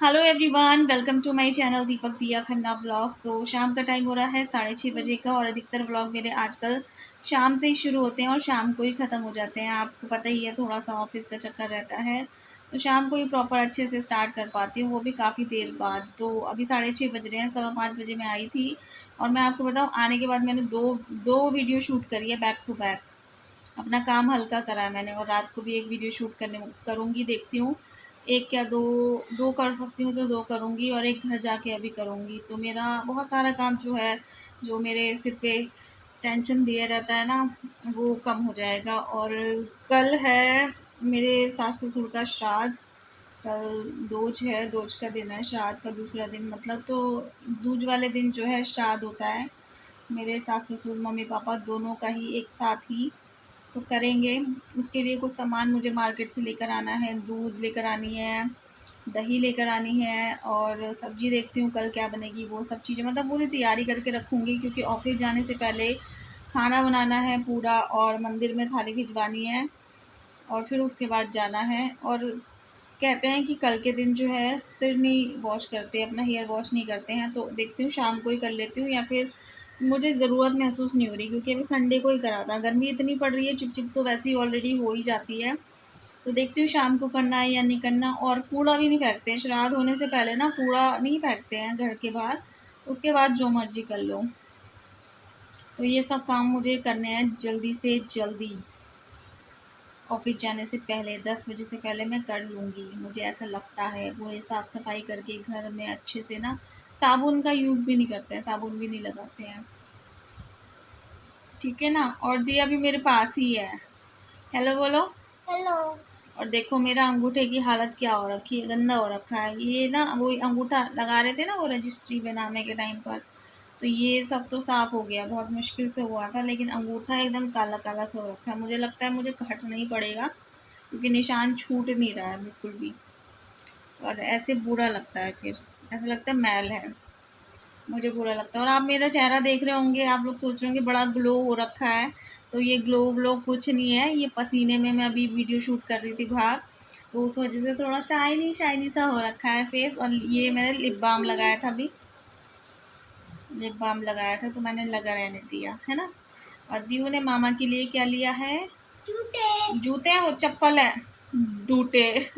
Hello everyone, welcome to my channel Deepak Diya Khanna blog. तो शाम का टाइम हो रहा है 6:30 बजे का और अधिकतर ब्लॉग मेरे आजकल शाम से ही शुरू होते हैं और शाम को ही ख़त्म हो जाते हैं। आपको पता ही है, थोड़ा सा ऑफिस का चक्कर रहता है तो शाम को ही प्रॉपर अच्छे से स्टार्ट कर पाती हूँ, वो भी काफ़ी देर बाद। तो अभी 6:30 बज रहे हैं, 5:15 बजे मैं आई थी और मैं आपको बताऊँ, आने के बाद मैंने दो दो वीडियो शूट करी है बैक टू बैक। अपना काम हल्का करा है मैंने, और रात को भी एक वीडियो शूट करूँगी, देखती हूँ एक या दो दो कर सकती हूँ तो दो करूँगी, और एक घर जाके अभी करूँगी। तो मेरा बहुत सारा काम जो है, जो मेरे सिर पे टेंशन दिया रहता है ना, वो कम हो जाएगा। और कल है मेरे सास ससुर का श्राद्ध। कल दूज है, दूज का दिन है, श्राद्ध का दूसरा दिन मतलब। तो दूज वाले दिन जो है श्राद्ध होता है, मेरे सास ससुर मम्मी पापा दोनों का ही एक साथ ही तो करेंगे। उसके लिए कुछ सामान मुझे मार्केट से लेकर आना है, दूध लेकर आनी है, दही लेकर आनी है, और सब्ज़ी देखती हूँ कल क्या बनेगी, वो सब चीज़ें मतलब पूरी तैयारी करके रखूँगी, क्योंकि ऑफिस जाने से पहले खाना बनाना है पूरा, और मंदिर में थाली भिजवानी है, और फिर उसके बाद जाना है। और कहते हैं कि कल के दिन जो है सिर नहीं वॉश करते, अपना हेयर वॉश नहीं करते हैं। तो देखती हूँ शाम को ही कर लेती हूँ, या फिर मुझे ज़रूरत महसूस नहीं हो रही, क्योंकि अभी संडे को ही करा था। गर्मी इतनी पड़ रही है, चिपचिप तो वैसे ही ऑलरेडी हो ही जाती है। तो देखती हूँ शाम को करना है या नहीं करना। और कूड़ा भी नहीं फेंकते हैं, श्राद्ध होने से पहले ना कूड़ा नहीं फेंकते हैं घर के बाहर, उसके बाद जो मर्जी कर लो। तो ये सब काम मुझे करने हैं जल्दी से जल्दी, ऑफिस जाने से पहले 10 बजे से पहले मैं कर लूँगी, मुझे ऐसा लगता है। पूरे साफ़ सफाई करके घर में अच्छे से ना, साबुन का यूज़ भी नहीं करते हैं, साबुन भी नहीं लगाते हैं, ठीक है ना। और दिया भी मेरे पास ही है। हेलो बोलो। हेलो। और देखो मेरा अंगूठे की हालत क्या हो रखी है, गंदा हो रखा है। ये ना वो अंगूठा लगा रहे थे ना वो रजिस्ट्री बनाने के टाइम पर, तो ये सब तो साफ़ हो गया, बहुत मुश्किल से हुआ था, लेकिन अंगूठा एकदम काला काला सा हो रखा है। मुझे लगता है मुझे काटना ही पड़ेगा, क्योंकि निशान छूट नहीं रहा है बिल्कुल भी, और ऐसे बुरा लगता है, फिर ऐसा लगता है मैल है, मुझे बुरा लगता है। और आप मेरा चेहरा देख रहे होंगे, आप लोग सोच रहे होंगे बड़ा ग्लो हो रखा है, तो ये ग्लो व्लो कुछ नहीं है, ये पसीने में मैं अभी वीडियो शूट कर रही थी बाहर, तो उस वजह से थोड़ा शाइनी शाइनी सा हो रखा है फेस। और ये मैंने लिप बाम लगाया था, अभी लिप बाम लगाया था तो मैंने लगा रहने दिया है ना। और दीऊ ने मामा के लिए क्या लिया है? जूते। जूते हैं, वो चप्पल है, जूते।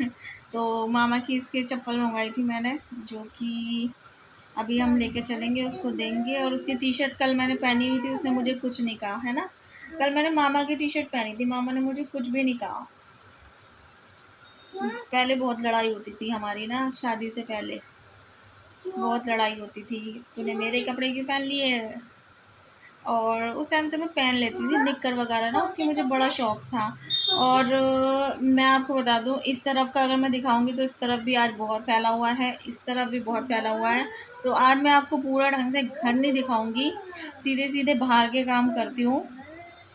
तो मामा की इसके चप्पल मंगवाई थी मैंने, जो कि अभी हम लेके चलेंगे, उसको देंगे। और उसकी टी शर्ट कल मैंने पहनी हुई थी, उसने मुझे कुछ नहीं कहा है ना। कल मैंने मामा की टी शर्ट पहनी थी, मामा ने मुझे कुछ भी नहीं कहा। पहले बहुत लड़ाई होती थी हमारी ना, शादी से पहले बहुत लड़ाई होती थी, तूने मेरे कपड़े क्यों पहन लिए। और उस टाइम तो मैं पहन लेती थी निक्कर वगैरह ना, उसकी मुझे बड़ा शौक था। और मैं आपको बता दूं, इस तरफ का अगर मैं दिखाऊंगी तो इस तरफ भी आज बहुत फैला हुआ है, इस तरफ भी बहुत फैला हुआ है। तो आज मैं आपको पूरा ढंग से घर नहीं दिखाऊंगी, सीधे सीधे बाहर के काम करती हूँ,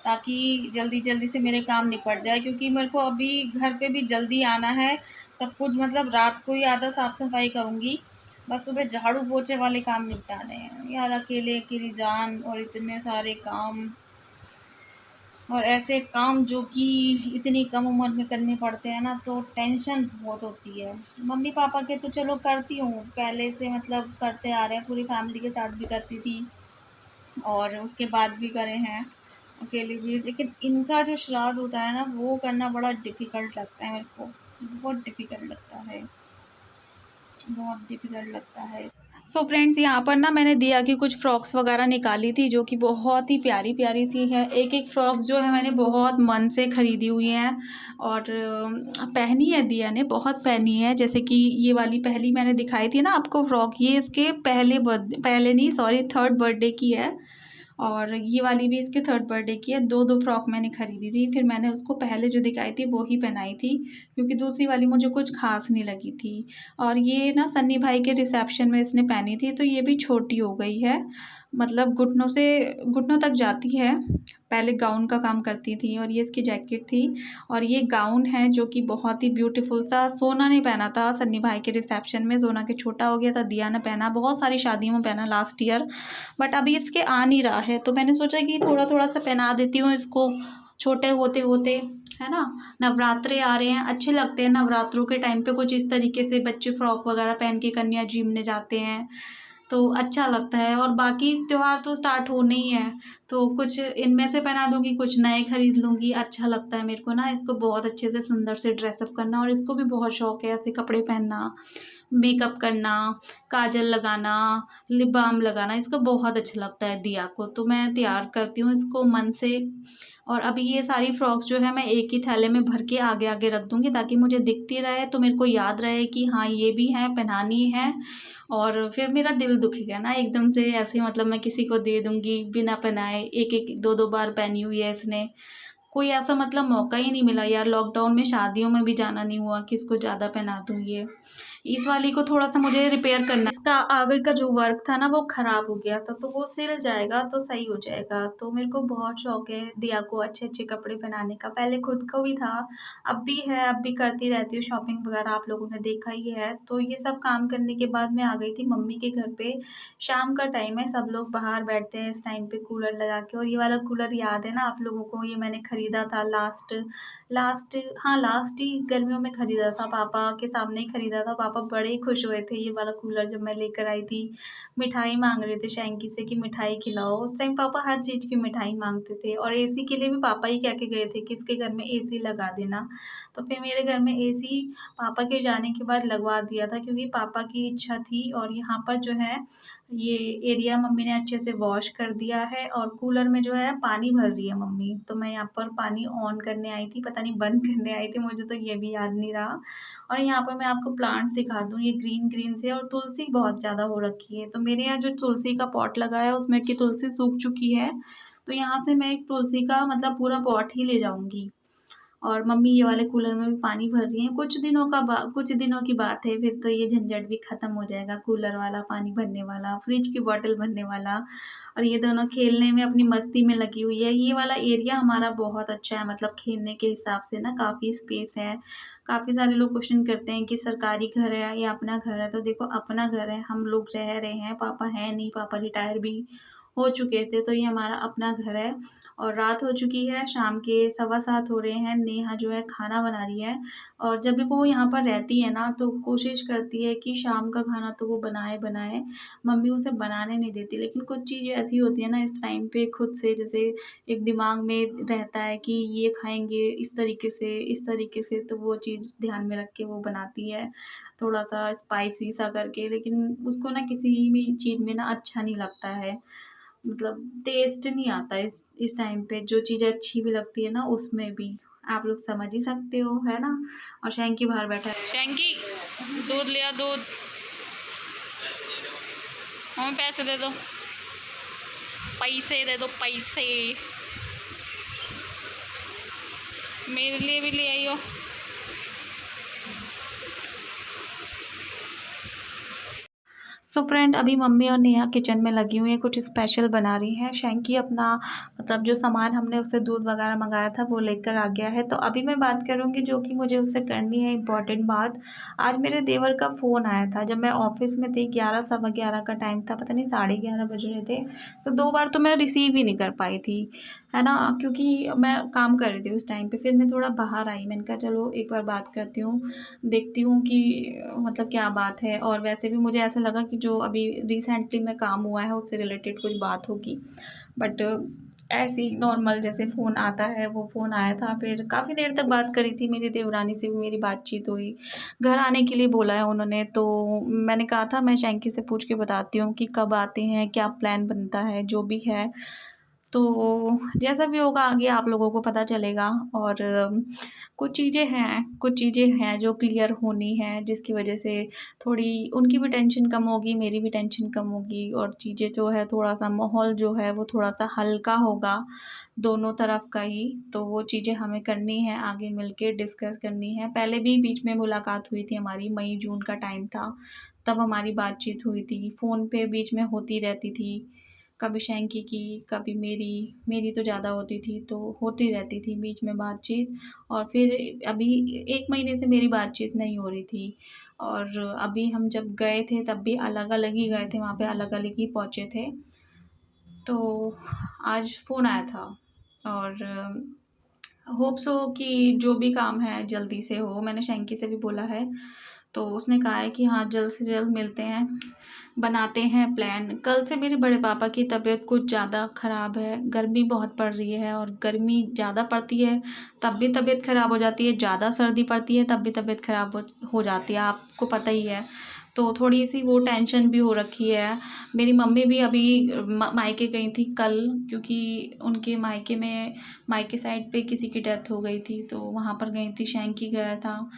ताकि जल्दी जल्दी से मेरे काम निपट जाए, क्योंकि मेरे को अभी घर पे भी जल्दी आना है। सब कुछ मतलब रात को ही आधा साफ़ सफाई करूँगी, बस सुबह झाड़ू पोछे वाले काम निपटाने हैं यार। अकेले अकेली जान और इतने सारे काम, और ऐसे काम जो कि इतनी कम उम्र में करने पड़ते हैं ना, तो टेंशन बहुत होती है। मम्मी पापा के तो चलो करती हूँ पहले से, मतलब करते आ रहे हैं, पूरी फैमिली के साथ भी करती थी और उसके बाद भी करे हैं अकेले भी। लेकिन इनका जो श्राद्ध होता है ना, वो करना बड़ा डिफ़िकल्ट लगता है मेरे को, बहुत डिफ़िकल्ट लगता है, बहुत डिफ़िकल्ट लगता है। सो फ्रेंड्स, यहाँ पर ना मैंने दिया कि कुछ फ्रॉक्स वगैरह निकाली थी, जो कि बहुत ही प्यारी प्यारी सी है। एक एक फ्रॉक्स जो है मैंने बहुत मन से ख़रीदी हुई हैं, और पहनी है, दिया ने बहुत पहनी है। जैसे कि ये वाली पहली मैंने दिखाई थी ना आपको फ्रॉक, ये इसके पहले नहीं, सॉरी, 3rd बर्थडे की है। और ये वाली भी इसके 3rd बर्थडे की है। दो दो फ्रॉक मैंने ख़रीदी थी, फिर मैंने उसको पहले जो दिखाई थी वो ही पहनाई थी, क्योंकि दूसरी वाली मुझे कुछ खास नहीं लगी थी। और ये ना सन्नी भाई के रिसेप्शन में इसने पहनी थी, तो ये भी छोटी हो गई है, मतलब घुटनों तक जाती है, पहले गाउन का काम करती थी। और ये इसकी जैकेट थी, और ये गाउन है जो कि बहुत ही ब्यूटीफुल था। सोना ने पहना था सन्नी भाई के रिसेप्शन में, सोना के छोटा हो गया था, दिया ने पहना, बहुत सारी शादियों में पहना लास्ट ईयर, बट अभी इसके आ नहीं रहा है, तो मैंने सोचा कि थोड़ा थोड़ा सा पहना देती हूँ इसको, छोटे होते होते, है ना, नवरात्रे आ रहे हैं, अच्छे लगते हैं नवरात्रों के टाइम पे कुछ इस तरीके से बच्चे फ्रॉक वगैरह पहन के कन्या झीमने जाते हैं, तो अच्छा लगता है। और बाकी त्योहार तो स्टार्ट होने ही है, तो कुछ इनमें से पहना दूंगी, कुछ नए खरीद लूँगी। अच्छा लगता है मेरे को ना इसको बहुत अच्छे से सुंदर से ड्रेसअप करना, और इसको भी बहुत शौक है ऐसे कपड़े पहनना, मेकअप करना, काजल लगाना, लिप बाम लगाना, इसको बहुत अच्छा लगता है दिया को। तो मैं तैयार करती हूँ इसको मन से। और अभी ये सारी फ्रॉक्स जो है मैं एक ही थैले में भर के आगे आगे रख दूँगी, ताकि मुझे दिखती रहे, तो मेरे को याद रहे कि हाँ ये भी है, पहनानी है। और फिर मेरा दिल दुखेगा ना एकदम से ऐसे, मतलब मैं किसी को दे दूँगी बिना पहनाए, एक एक दो दो बार पहनी हुई है इसने। कोई ऐसा मतलब मौका ही नहीं मिला यार, लॉकडाउन में शादियों में भी जाना नहीं हुआ कि इसको ज़्यादा पहना दूँ ये। इस वाली को थोड़ा-सा मुझे रिपेयर करना, इसका आगे का जो वर्क था ना वो ख़राब हो गया था, तो वो सिल जाएगा तो सही हो जाएगा। तो मेरे को बहुत शौक है दिया को अच्छे-अच्छे कपड़े पहनाने का, पहले खुद को भी था, अब भी है, अब भी करती रहती हूँ शॉपिंग वगैरह, आप लोगों ने देखा ही है। तो ये सब काम करने के बाद मैं आ गई थी मम्मी के घर पे। शाम का टाइम है, सब लोग बाहर बैठते हैं इस टाइम पे कूलर लगा के, और ये वाला कूलर याद है ना आप लोगों को, ये मैंने खरीदा था लास्ट लास्ट हाँ, लास्ट ही गर्मियों में खरीदा था, पापा के सामने ही खरीदा था। पापा बड़े ही खुश हुए थे ये वाला कूलर जब मैं लेकर आई थी। मिठाई माँग रहे थे शैंकी से कि मिठाई खिलाओ, उस टाइम पापा हर चीज़ की मिठाई माँगते थे, और एसी के लिए भी पापा ही कह के गए थे कि इसके घर में एसी लगा देना। तो फिर मेरे घर में एसी पापा के जाने के बाद लगवा दिया था, क्योंकि पापा की इच्छा थी। और यहाँ पर जो है ये एरिया मम्मी ने अच्छे से वॉश कर दिया है, और कूलर में जो है पानी भर रही है मम्मी। तो मैं यहाँ पर पानी ऑन करने आई थी, पता नहीं बंद करने आई थी, मुझे तो ये भी याद नहीं रहा। और यहाँ पर मैं आपको प्लांट्स दिखा दूँ, ये ग्रीन से, और तुलसी बहुत ज़्यादा हो रखी है। तो मेरे यहाँ जो तुलसी का पॉट लगा है उसमें की तुलसी सूख चुकी है, तो यहाँ से मैं एक तुलसी का मतलब पूरा पॉट ही ले जाऊँगी। और मम्मी ये वाले कूलर में भी पानी भर रही हैं। कुछ दिनों की बात है, फिर तो ये झंझट भी ख़त्म हो जाएगा, कूलर वाला पानी भरने वाला, फ्रिज की बॉटल भरने वाला। और ये दोनों खेलने में अपनी मस्ती में लगी हुई है। ये वाला एरिया हमारा बहुत अच्छा है, मतलब खेलने के हिसाब से ना काफ़ी स्पेस है। काफ़ी सारे लोग क्वेश्चन करते हैं कि सरकारी घर है या अपना घर है, तो देखो अपना घर है, हम लोग रह रहे हैं, पापा हैं नहीं, पापा रिटायर भी हो चुके थे, तो ये हमारा अपना घर है। और रात हो चुकी है, शाम के 7:15 हो रहे हैं। नेहा जो है खाना बना रही है, और जब भी वो यहाँ पर रहती है ना तो कोशिश करती है कि शाम का खाना तो वो बनाए, मम्मी उसे बनाने नहीं देती। लेकिन कुछ चीज़ें ऐसी होती है ना इस टाइम पे, खुद से जैसे एक दिमाग में रहता है कि ये खाएँगे इस तरीके से, तो वो चीज़ ध्यान में रख के वो बनाती है, थोड़ा-सा स्पाइसी सा करके। लेकिन उसको ना किसी भी चीज़ में ना अच्छा नहीं लगता है, मतलब टेस्ट नहीं आता इस टाइम पे, जो चीज़ें अच्छी भी लगती है ना उसमें भी, आप लोग समझ ही सकते हो, है ना। और शैंकी बाहर बैठा है, शैंकी दूध लिया, दूध, हमें पैसे दे दो, पैसे दे दो, पैसे मेरे लिए भी ले आइयो। सो फ्रेंड, अभी मम्मी और नेहा किचन में लगी हुई हैं, कुछ स्पेशल बना रही हैं। शैंकी अपना मतलब जो सामान हमने उससे दूध वगैरह मंगाया था वो लेकर आ गया है। तो अभी मैं बात करूँगी जो कि मुझे उससे करनी है, इम्पॉर्टेंट बात। आज मेरे देवर का फ़ोन आया था जब मैं ऑफिस में थी, 11 सवा 11 का टाइम था, पता नहीं 11:30 बज रहे थे। तो 2 बार तो मैं रिसीव ही नहीं कर पाई थी, है ना, क्योंकि मैं काम कर रही थी उस टाइम पे। फिर मैं थोड़ा बाहर आई, मैंने कहा चलो एक बार बात करती हूँ, देखती हूँ कि मतलब क्या बात है। और वैसे भी मुझे ऐसा लगा कि जो अभी रिसेंटली में काम हुआ है उससे रिलेटेड कुछ बात होगी, बट ऐसे ही नॉर्मल जैसे फ़ोन आता है वो फ़ोन आया था। फिर काफ़ी देर तक बात करी थी, मेरी देवरानी से भी मेरी बातचीत हुई, घर आने के लिए बोला है उन्होंने। तो मैंने कहा था मैं शैंकी से पूछ के बताती हूँ कि कब आते हैं, क्या प्लान बनता है, जो भी है। तो जैसा भी होगा आगे आप लोगों को पता चलेगा। और कुछ चीज़ें हैं जो क्लियर होनी है, जिसकी वजह से थोड़ी उनकी भी टेंशन कम होगी, मेरी भी टेंशन कम होगी, और चीज़ें जो है थोड़ा-सा माहौल जो है वो थोड़ा-सा हल्का होगा, दोनों तरफ का ही। तो वो चीज़ें हमें करनी है, आगे मिल के डिस्कस करनी है। पहले भी बीच में मुलाकात हुई थी हमारी, मई-जून का टाइम था, तब हमारी बातचीत हुई थी, फ़ोन पे बीच में होती रहती थी, कभी शैंकी की, कभी मेरी तो ज़्यादा होती थी, तो होती रहती थी बीच में बातचीत। और फिर अभी 1 महीने से मेरी बातचीत नहीं हो रही थी। और अभी हम जब गए थे तब भी अलग-अलग ही गए थे, वहाँ पे अलग-अलग ही पहुँचे थे। तो आज फ़ोन आया था, और होप सो कि जो भी काम है जल्दी से हो। मैंने शैंकी से भी बोला है, तो उसने कहा है कि हाँ जल्द से जल्द मिलते हैं, बनाते हैं प्लान। कल से मेरे बड़े पापा की तबीयत कुछ ज़्यादा ख़राब है, गर्मी बहुत पड़ रही है और गर्मी ज़्यादा पड़ती है तब भी तबीयत ख़राब हो जाती है, ज़्यादा सर्दी पड़ती है तब भी तबीयत ख़राब हो जाती है, आपको पता ही है। तो थोड़ी सी वो टेंशन भी हो रखी है। मेरी मम्मी भी अभी मायके गई थी कल, क्योंकि उनके मायके साइड पे किसी की डेथ हो गई थी, तो वहाँ पर गई थी। शैंकी गया था,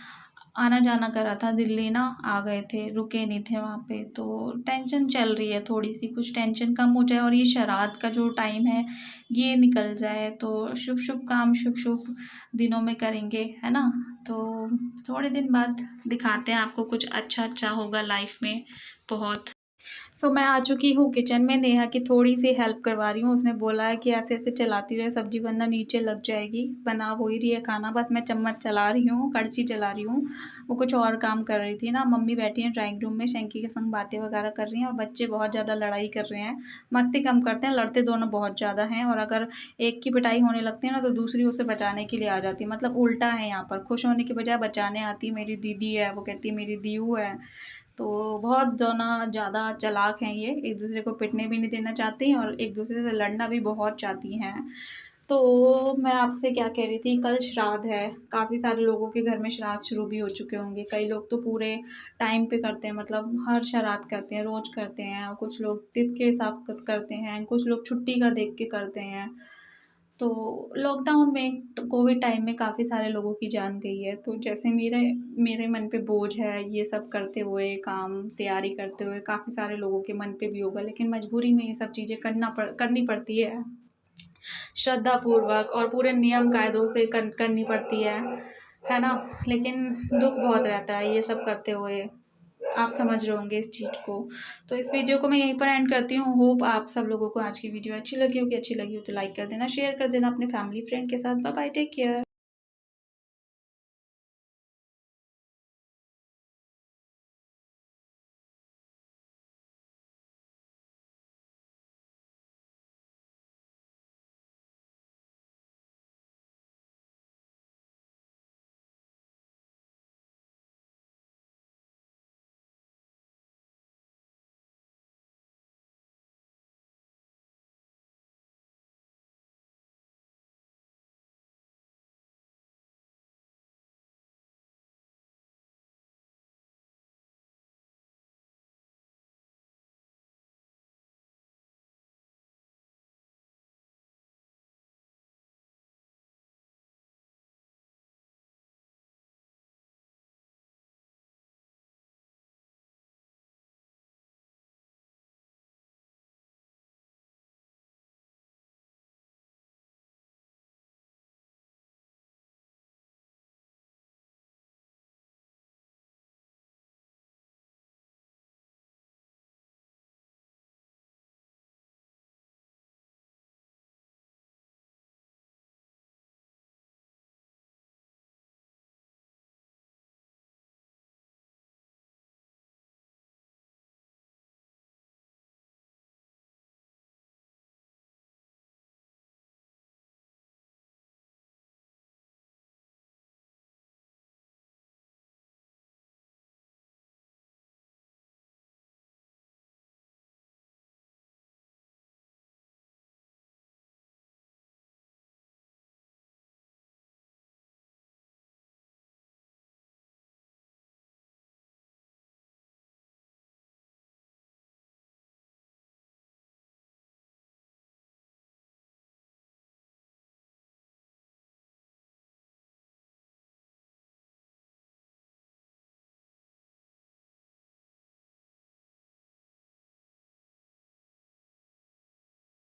आना जाना करा था दिल्ली ना, आ गए थे, रुके नहीं थे वहाँ पे। तो टेंशन चल रही है थोड़ी सी, कुछ टेंशन कम हो जाए और ये श्राद्ध का जो टाइम है ये निकल जाए, तो शुभ शुभ काम शुभ शुभ दिनों में करेंगे, है ना। तो थोड़े दिन बाद दिखाते हैं आपको, कुछ अच्छा अच्छा होगा लाइफ में बहुत। सो मैं आ चुकी हूँ किचन में, नेहा की थोड़ी सी हेल्प करवा रही हूँ। उसने बोला है कि ऐसे ऐसे चलाती रहे सब्जी, वरना नीचे लग जाएगी। बना हो ही रही है खाना, बस मैं चम्मच चला रही हूँ, कड़छी चला रही हूँ। वो कुछ और काम कर रही थी ना। मम्मी बैठी हैं ड्राइंग रूम में, शैंकी के संग बातें वगैरह कर रही हैं, और बच्चे बहुत ज़्यादा लड़ाई कर रहे हैं। मस्ती कम करते हैं, लड़ते दोनों बहुत ज़्यादा हैं। और अगर एक की पिटाई होने लगती है ना, तो दूसरी उसे बचाने के लिए आ जाती है। मतलब उल्टा है यहाँ पर, खुश होने की बजाय बचाने आती। मेरी दीदी है, वो कहती है मेरी दीऊ है। तो बहुत ज़्यादा चालाक हैं ये, एक दूसरे को पिटने भी नहीं देना चाहती हैं और एक दूसरे से लड़ना भी बहुत चाहती हैं। तो मैं आपसे क्या कह रही थी, कल श्राद्ध है, काफ़ी सारे लोगों के घर में श्राद्ध शुरू भी हो चुके होंगे। कई लोग तो पूरे टाइम पे करते हैं, मतलब हर श्राद्ध करते हैं, रोज़ करते हैं। और कुछ लोग तिथि के हिसाब से करते हैं, कुछ लोग छुट्टी का देख के करते हैं। तो लॉकडाउन में, कोविड टाइम में काफ़ी सारे लोगों की जान गई है। तो जैसे मेरे मेरे मन पे बोझ है ये सब करते हुए, काम तैयारी करते हुए, काफ़ी सारे लोगों के मन पे भी होगा, लेकिन मजबूरी में ये सब चीज़ें करनी पड़ती है, श्रद्धापूर्वक और पूरे नियम कायदों से करनी पड़ती है ना। लेकिन दुख बहुत रहता है ये सब करते हुए, आप समझ रहे होंगे इस चीज़ को। तो इस वीडियो को मैं यहीं पर एंड करती हूँ। होप आप सब लोगों को आज की वीडियो अच्छी लगी होगी। अच्छी लगी हो तो लाइक कर देना, शेयर कर देना अपने फैमिली फ्रेंड के साथ। Bye bye, take care.